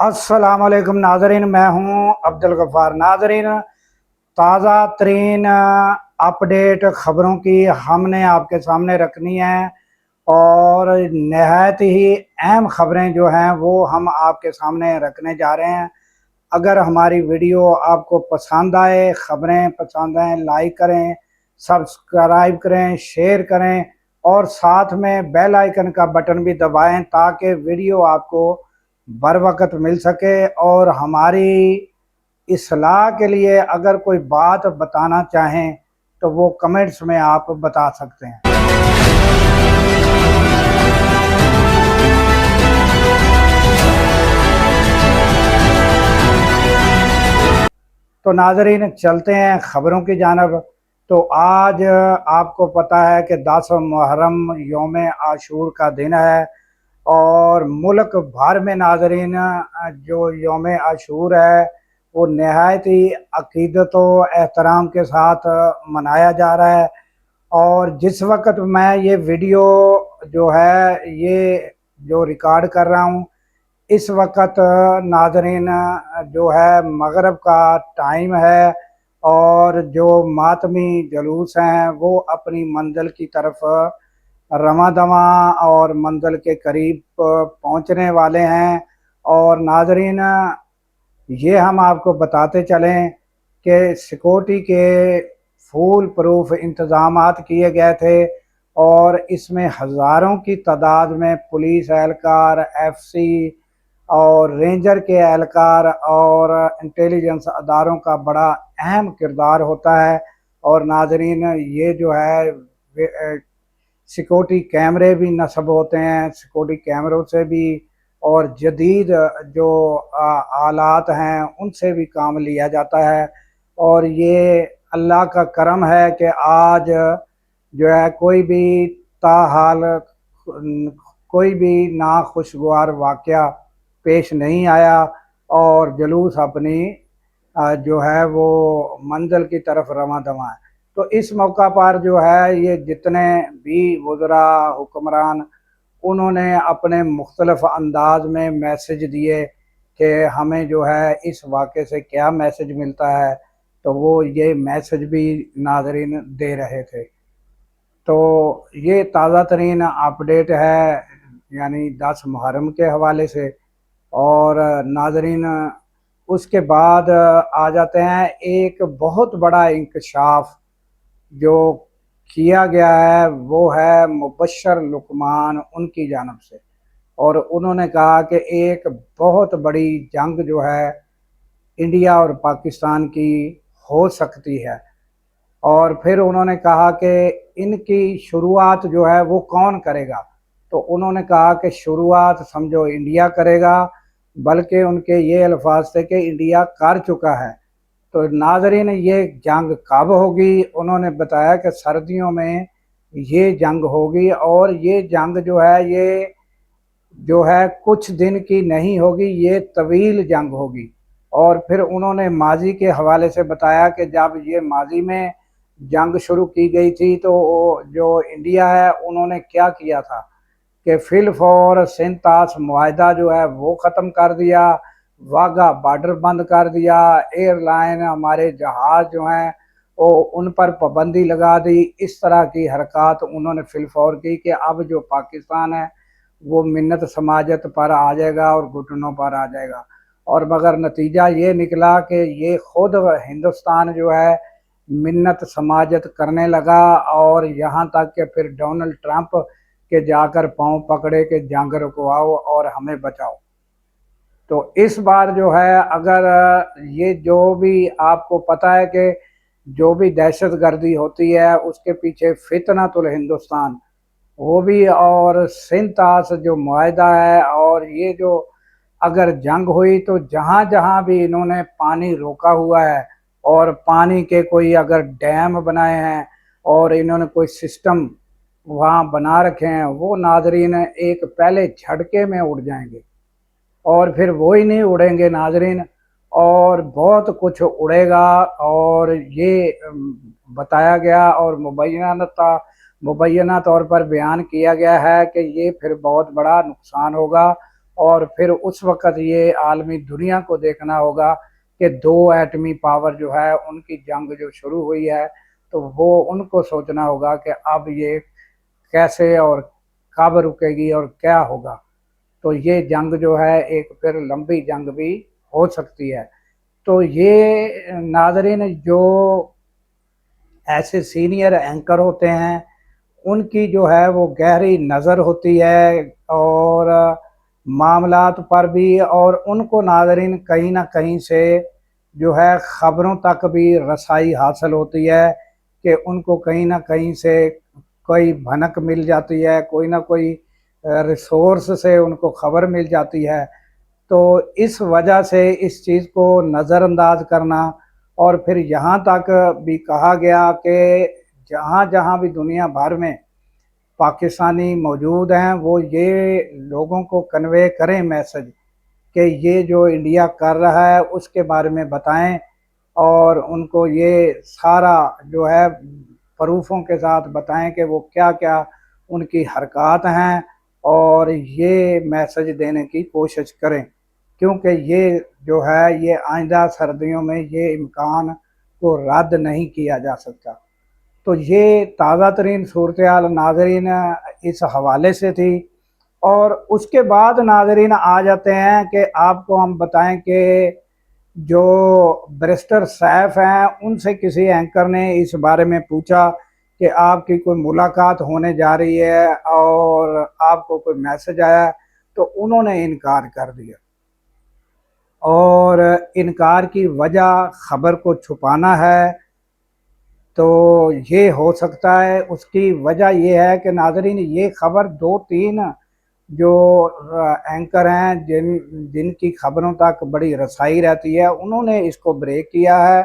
अस्सलाम वालेकुम नाजरीन, मैं हूं अब्दुल गफ्फार। नाजरीन, ताज़ा तरीन अपडेट ख़बरों की हमने आपके सामने रखनी है और नहायत ही अहम ख़बरें जो हैं वो हम आपके सामने रखने जा रहे हैं। अगर हमारी वीडियो आपको पसंद आए, ख़बरें पसंद आए, लाइक करें, सब्सक्राइब करें, शेयर करें और साथ में बेल आइकन का बटन भी दबाएं ताकि वीडियो आपको बर वक्त मिल सके। और हमारी इस्लाह के लिए अगर कोई बात बताना चाहें तो वो कमेंट्स में आप बता सकते हैं। तो नाजरीन, चलते हैं ख़बरों की जानब। तो आज आपको पता है कि 10 मुहर्रम यौम आशूर का दिन है और मुल्क भर में नाजरीन जो यौम आशूर है वो नहायत ही अकीदत व एहतराम के साथ मनाया जा रहा है। और जिस वक्त मैं ये वीडियो जो है ये जो रिकॉर्ड कर रहा हूँ, इस वक्त नाजरीन जो है मगरिब का टाइम है और जो मातमी जलूस हैं वो अपनी मंजिल की तरफ रवां दवा और मंजिल के करीब पहुंचने वाले हैं। और नाजरीन, ये हम आपको बताते चलें कि सिक्योरिटी के फुल प्रूफ इंतज़ामात किए गए थे और इसमें हज़ारों की तादाद में पुलिस एहलकार, एफसी और रेंजर के एहलकार और इंटेलिजेंस अदारों का बड़ा अहम किरदार होता है। और नाजरीन, ये जो है सिक्योरिटी कैमरे भी नस्ब होते हैं, सिक्योरिटी कैमरों से भी और जदीद जो आलात हैं उनसे भी काम लिया जाता है। और ये अल्लाह का करम है कि आज जो है कोई भी ताहाल कोई भी नाखुशगवार वाक़या पेश नहीं आया और जुलूस अपनी जो है वो मंजिल की तरफ रवां दवा है। तो इस मौका पर जो है ये जितने भी वज़रा हुक्मरान उन्होंने अपने मुख्तलिफ अंदाज में मैसेज दिए कि हमें जो है इस वाक़े से क्या मैसेज मिलता है, तो वो ये मैसेज भी नाज़रीन दे रहे थे। तो ये ताज़ा तरीन अपडेट है यानी 10 मुहर्रम के हवाले से। और नाजरीन, उसके बाद आ जाते हैं एक बहुत बड़ा इंकशाफ जो किया गया है, वो है मुबश्शर लुकमान उनकी जानब से। और उन्होंने कहा कि एक बहुत बड़ी जंग जो है इंडिया और पाकिस्तान की हो सकती है। और फिर उन्होंने कहा कि इनकी शुरुआत जो है वो कौन करेगा, तो उन्होंने कहा कि शुरुआत समझो इंडिया करेगा, बल्कि उनके ये अल्फाज थे कि इंडिया कर चुका है। तो नाजरीन, ये जंग कब होगी? उन्होंने बताया कि सर्दियों में ये जंग होगी और ये जंग जो है ये जो है कुछ दिन की नहीं होगी, ये तवील जंग होगी। और फिर उन्होंने माजी के हवाले से बताया कि जब ये माजी में जंग शुरू की गई थी तो जो इंडिया है उन्होंने क्या किया था कि फिल्फ और सिंतास मुआहदा जो है वो ख़त्म कर दिया, वाघा बॉर्डर बंद कर दिया, एयरलाइन हमारे जहाज़ जो हैं वो उन पर पाबंदी लगा दी। इस तरह की हरकत उन्होंने फिलफौर की कि अब जो पाकिस्तान है वो मिन्नत समाजत पर आ जाएगा और घुटनों पर आ जाएगा। और मगर नतीजा ये निकला कि ये खुद हिंदुस्तान जो है मिन्नत समाजत करने लगा और यहाँ तक कि फिर डोनाल्ड ट्रंप के जाकर पाँव पकड़े कि जंग रुकवाओ और हमें बचाओ। तो इस बार जो है अगर ये जो भी आपको पता है कि जो भी दहशत गर्दी होती है उसके पीछे फितनतुल हिंदुस्तान वो भी, और सिंतास जो मुआहदा है, और ये जो अगर जंग हुई तो जहाँ जहाँ भी इन्होंने पानी रोका हुआ है और पानी के कोई अगर डैम बनाए हैं और इन्होंने कोई सिस्टम वहाँ बना रखे हैं, वो नाजरीन एक पहले झटके में उड़ जाएंगे और फिर वो ही नहीं उड़ेंगे नाजरीन, और बहुत कुछ उड़ेगा। और ये बताया गया और मुबैना तौर पर बयान किया गया है कि ये फिर बहुत बड़ा नुकसान होगा اور پھر اس وقت یہ عالمی دنیا کو دیکھنا ہوگا کہ دو ایٹمی پاور جو ہے ان کی جنگ جو شروع ہوئی ہے، تو وہ ان کو سوچنا ہوگا کہ اب یہ کیسے اور کب رکے گی اور کیا ہوگا۔ تو یہ جنگ جو ہے ایک پھر لمبی جنگ بھی ہو سکتی ہے۔ تو یہ ناظرین جو ایسے سینئر اینکر ہوتے ہیں ان کی جو ہے وہ گہری نظر ہوتی ہے اور معاملات پر بھی، اور ان کو ناظرین کہیں نہ کہیں سے جو ہے خبروں تک بھی رسائی حاصل ہوتی ہے کہ ان کو کہیں نہ کہیں سے کوئی بھنک مل جاتی ہے، کوئی نہ کوئی ریسورس سے ان کو خبر مل جاتی ہے۔ تو اس وجہ سے اس چیز کو نظر انداز کرنا، اور پھر یہاں تک بھی کہا گیا کہ جہاں جہاں بھی دنیا بھر میں پاکستانی موجود ہیں وہ یہ لوگوں کو کنوے کریں میسج کہ یہ جو انڈیا کر رہا ہے اس کے بارے میں بتائیں، اور ان کو یہ سارا جو ہے پروفوں کے ساتھ بتائیں کہ وہ کیا کیا ان کی حرکات ہیں، اور یہ میسج دینے کی کوشش کریں، کیونکہ یہ جو ہے یہ آئندہ سردیوں میں یہ امکان کو رد نہیں کیا جا سکتا۔ تو یہ تازہ ترین صورتحال ناظرین اس حوالے سے تھی۔ اور اس کے بعد ناظرین آ جاتے ہیں کہ آپ کو ہم بتائیں کہ جو بیرسٹر سیف ہیں ان سے کسی اینکر نے اس بارے میں پوچھا کہ آپ کی کوئی ملاقات ہونے جا رہی ہے اور آپ کو کوئی میسج آیا ہے، تو انہوں نے انکار کر دیا، اور انکار کی وجہ خبر کو چھپانا ہے۔ تو یہ ہو سکتا ہے اس کی وجہ یہ ہے کہ ناظرین یہ خبر دو تین جو اینکر ہیں جن کی خبروں تک بڑی رسائی رہتی ہے انہوں نے اس کو بریک کیا ہے،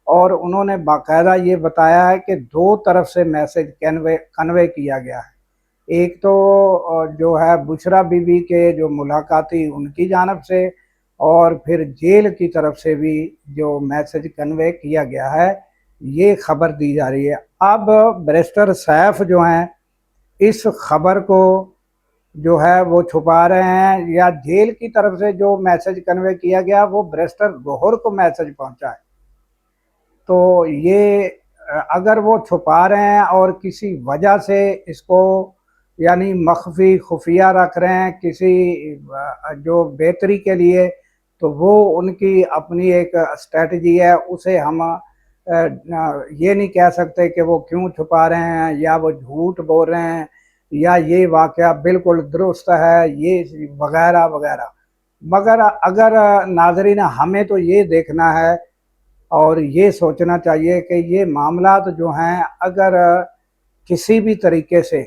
اور انہوں نے باقاعدہ یہ بتایا ہے کہ دو طرف سے میسج کنوے کیا گیا ہے۔ ایک تو جو ہے بشرا بی بی کے جو ملاقاتی ان کی جانب سے، اور پھر جیل کی طرف سے بھی جو میسج کنوے کیا گیا ہے یہ خبر دی جا رہی ہے۔ اب بیرسٹر سیف جو ہیں اس خبر کو جو ہے وہ چھپا رہے ہیں، یا جیل کی طرف سے جو میسج کنوے کیا گیا وہ بیرسٹر گوہر کو میسج پہنچا ہے۔ تو یہ اگر وہ چھپا رہے ہیں اور کسی وجہ سے اس کو یعنی مخفی خفیہ رکھ رہے ہیں کسی جو بہتری کے لیے، تو وہ ان کی اپنی ایک اسٹریٹجی ہے، اسے ہم یہ نہیں کہہ سکتے کہ وہ کیوں چھپا رہے ہیں یا وہ جھوٹ بول رہے ہیں یا یہ واقعہ بالکل درست ہے یہ وغیرہ وغیرہ۔ مگر اگر ناظرین ہمیں تو یہ دیکھنا ہے اور یہ سوچنا چاہیے کہ یہ معاملات جو ہیں اگر کسی بھی طریقے سے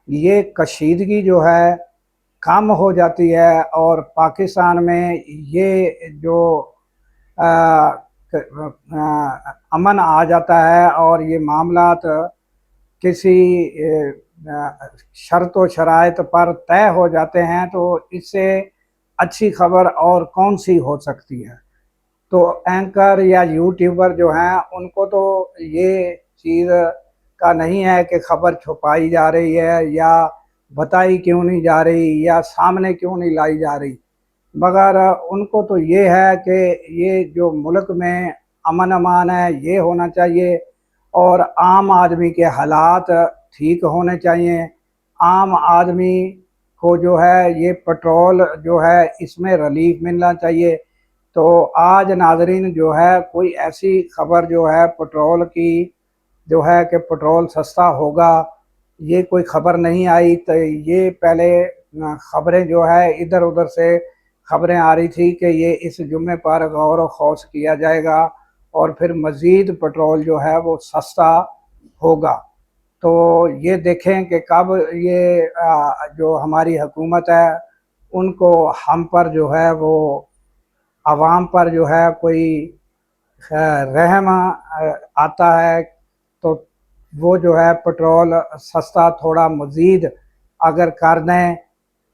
یہ کشیدگی جو ہے کم ہو جاتی ہے اور پاکستان میں یہ جو امن آ جاتا ہے اور یہ معاملات کسی شرط و شرائط پر طے ہو جاتے ہیں، تو اس سے اچھی خبر اور کون سی ہو سکتی ہے۔ تو اینکر یا یوٹیوبر جو ہیں ان کو تو یہ چیز کا نہیں ہے کہ خبر چھپائی جا رہی ہے یا بتائی کیوں نہیں جا رہی یا سامنے کیوں نہیں لائی جا رہی، مگر ان کو تو یہ ہے کہ یہ جو ملک میں امن امان ہے یہ ہونا چاہیے، اور عام آدمی کے حالات ٹھیک ہونے چاہیے۔ عام آدمی کو جو ہے یہ پٹرول جو ہے اس میں ریلیف ملنا چاہیے۔ تو آج ناظرین جو ہے کوئی ایسی خبر جو ہے پٹرول کی جو ہے کہ پٹرول سستا ہوگا یہ کوئی خبر نہیں آئی۔ تو یہ پہلے خبریں جو ہے ادھر ادھر سے خبریں آ رہی تھی کہ یہ اس جمعے پر غور و خوض کیا جائے گا اور پھر مزید پٹرول جو ہے وہ سستا ہوگا۔ تو یہ دیکھیں کہ کب یہ جو ہماری حکومت ہے ان کو ہم پر جو ہے وہ عوام پر جو ہے کوئی رحم آتا ہے، تو وہ جو ہے پٹرول سستا تھوڑا مزید اگر کر دیں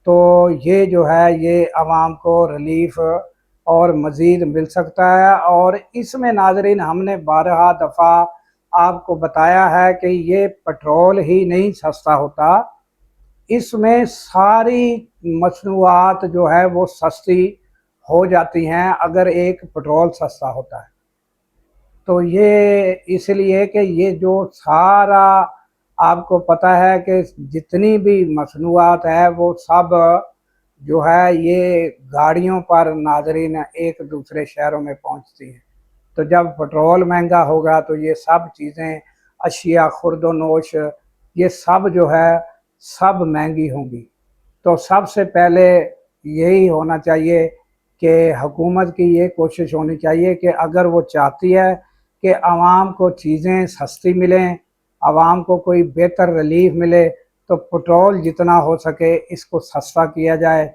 تو یہ جو ہے یہ عوام کو ریلیف اور مزید مل سکتا ہے۔ اور اس میں ناظرین ہم نے بارہا دفعہ آپ کو بتایا ہے کہ یہ پٹرول ہی نہیں سستا ہوتا، इसमें सारी मसनूआत जो है वो सस्ती हो जाती हैं अगर एक पेट्रोल सस्ता होता है। तो ये इसलिए कि ये जो सारा आपको पता है कि जितनी भी मसनूआत है वो सब जो है ये गाड़ियों पर नाजरीन एक दूसरे शहरों में पहुंचती है। तो जब पेट्रोल महंगा होगा तो ये सब चीज़ें, अशिया खुर्दोनोश, ये सब जो है सब महंगी होंगी। तो सबसे पहले यही होना चाहिए कि हुकूमत की ये कोशिश होनी चाहिए कि अगर वो चाहती है कि आवाम को चीज़ें सस्ती मिलें, आवाम को कोई बेहतर रिलीफ मिले, तो पेट्रोल जितना हो सके इसको सस्ता किया जाए।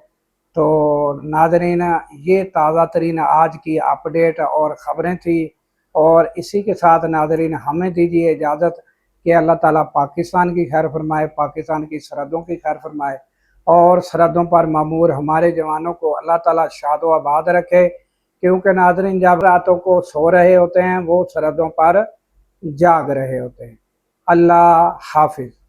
तो नाज़रीन, ये ताज़ा तरीन आज की अपडेट और ख़बरें थी, और इसी के साथ नाज़रीन हमें दीजिए इजाज़त कि अल्लाह ताला पाकिस्तान की खैर फरमाए, पाकिस्तान की सरहदों की खैर फरमाए, और सरहदों पर मामूर हमारे जवानों को अल्लाह ताला शादो आबाद रखे। क्योंकि नाज़रीन जब रातों को सो रहे होते हैं वो सरहदों पर जाग रहे होते हैं। अल्लाह हाफिज़।